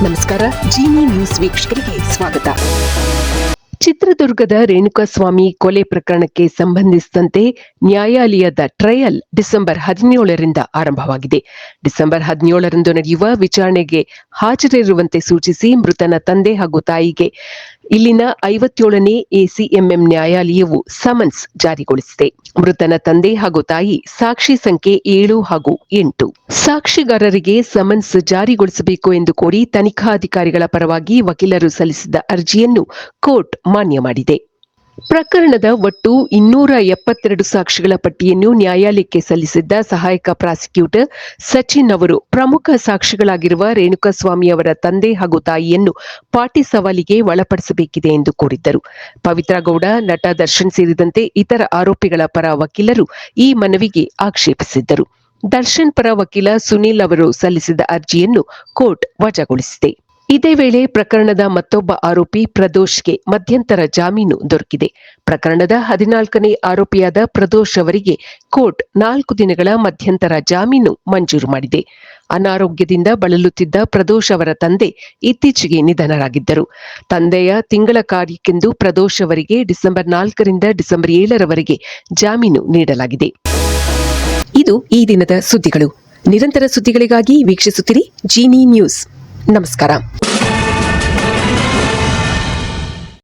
ನಮಸ್ಕಾರ. ಜಿನಿ ನ್ಯೂಸ್ ವೀಕ್ಷಕರಿಗೆ ಸ್ವಾಗತ. ಚಿತ್ರದುರ್ಗದ ರೇಣುಕಾಸ್ವಾಮಿ ಕೊಲೆ ಪ್ರಕರಣಕ್ಕೆ ಸಂಬಂಧಿಸಿದಂತೆ ನ್ಯಾಯಾಲಯದ ಟ್ರಯಲ್ ಡಿಸೆಂಬರ್ 17ರಿಂದ ಆರಂಭವಾಗಿದೆ. ಡಿಸೆಂಬರ್ 17ರಂದು ನಡೆಯುವ ವಿಚಾರಣೆಗೆ ಹಾಜರಿರುವಂತೆ ಸೂಚಿಸಿ ಮೃತನ ತಂದೆ ಹಾಗೂ ತಾಯಿಗೆ ಇಲ್ಲಿನ 57ನೇ ಎಸಿಎಂಎಂ ನ್ಯಾಯಾಲಯವು ಸಮನ್ಸ್ ಜಾರಿಗೊಳಿಸಿದೆ. ಮೃತನ ತಂದೆ ಹಾಗೂ ತಾಯಿ ಸಾಕ್ಷಿ ಸಂಖ್ಯೆ 7 ಹಾಗೂ 8 ಸಾಕ್ಷಿಗಾರರಿಗೆ ಸಮನ್ಸ್ ಜಾರಿಗೊಳಿಸಬೇಕು ಎಂದು ಕೋರಿ ತನಿಖಾಧಿಕಾರಿಗಳ ಪರವಾಗಿ ವಕೀಲರು ಸಲ್ಲಿಸಿದ್ದ ಅರ್ಜಿಯನ್ನು ಕೋರ್ಟ್ ಮಾನ್ಯ ಮಾಡಿದೆ. ಪ್ರಕರಣದ ಒಟ್ಟು 272 ಸಾಕ್ಷಿಗಳ ಪಟ್ಟಿಯನ್ನು ನ್ಯಾಯಾಲಯಕ್ಕೆ ಸಲ್ಲಿಸಿದ್ದ ಸಹಾಯಕ ಪ್ರಾಸಿಕ್ಯೂಟರ್ ಸಚಿನ್ ಅವರು ಪ್ರಮುಖ ಸಾಕ್ಷಿಗಳಾಗಿರುವ ರೇಣುಕಾಸ್ವಾಮಿ ಅವರ ತಂದೆ ಹಾಗೂ ತಾಯಿಯನ್ನು ಪಾಟಿ ಸವಾಲಿಗೆ ಒಳಪಡಿಸಬೇಕಿದೆ ಎಂದು ಕೋರಿದ್ದರು. ಪವಿತ್ರ ಗೌಡ, ನಟ ದರ್ಶನ್ ಸೇರಿದಂತೆ ಇತರ ಆರೋಪಿಗಳ ಪರ ವಕೀಲರು ಈ ಮನವಿಗೆ ಆಕ್ಷೇಪಿಸಿದ್ದರು. ದರ್ಶನ್ ಪರ ವಕೀಲ ಸುನೀಲ್ ಅವರು ಸಲ್ಲಿಸಿದ ಅರ್ಜಿಯನ್ನು ಕೋರ್ಟ್ ವಜಾಗೊಳಿಸಿದೆ. ಇದೇ ವೇಳೆ ಪ್ರಕರಣದ ಮತ್ತೊಬ್ಬ ಆರೋಪಿ ಪ್ರದೋಷ್ಗೆ ಮಧ್ಯಂತರ ಜಾಮೀನು ದೊರಕಿದೆ. ಪ್ರಕರಣದ 14ನೇ ಆರೋಪಿಯಾದ ಪ್ರದೋಷ್ ಅವರಿಗೆ ಕೋರ್ಟ್ 4 ದಿನಗಳ ಮಧ್ಯಂತರ ಜಾಮೀನು ಮಂಜೂರು ಮಾಡಿದೆ. ಅನಾರೋಗ್ಯದಿಂದ ಬಳಲುತ್ತಿದ್ದ ಪ್ರದೋಷ್ ಅವರ ತಂದೆ ಇತ್ತೀಚೆಗೆ ನಿಧನರಾಗಿದ್ದರು. ತಂದೆಯ ತಿಂಗಳ ಕಾರ್ಯಕ್ಕೆಂದು ಪ್ರದೋಷ್ ಅವರಿಗೆ ಡಿಸೆಂಬರ್ 4ರಿಂದ ಡಿಸೆಂಬರ್ 7ರವರೆಗೆ ಜಾಮೀನು ನೀಡಲಾಗಿದೆ. ಇದು ಈ ದಿನದ ಸುದ್ದಿಗಳು. ನಿರಂತರ ಸುದ್ದಿಗಳಿಗಾಗಿ ವೀಕ್ಷಿಸುತ್ತಿರಿ ಜಿನಿ ನ್ಯೂಸ್. ನಮಸ್ಕಾರ.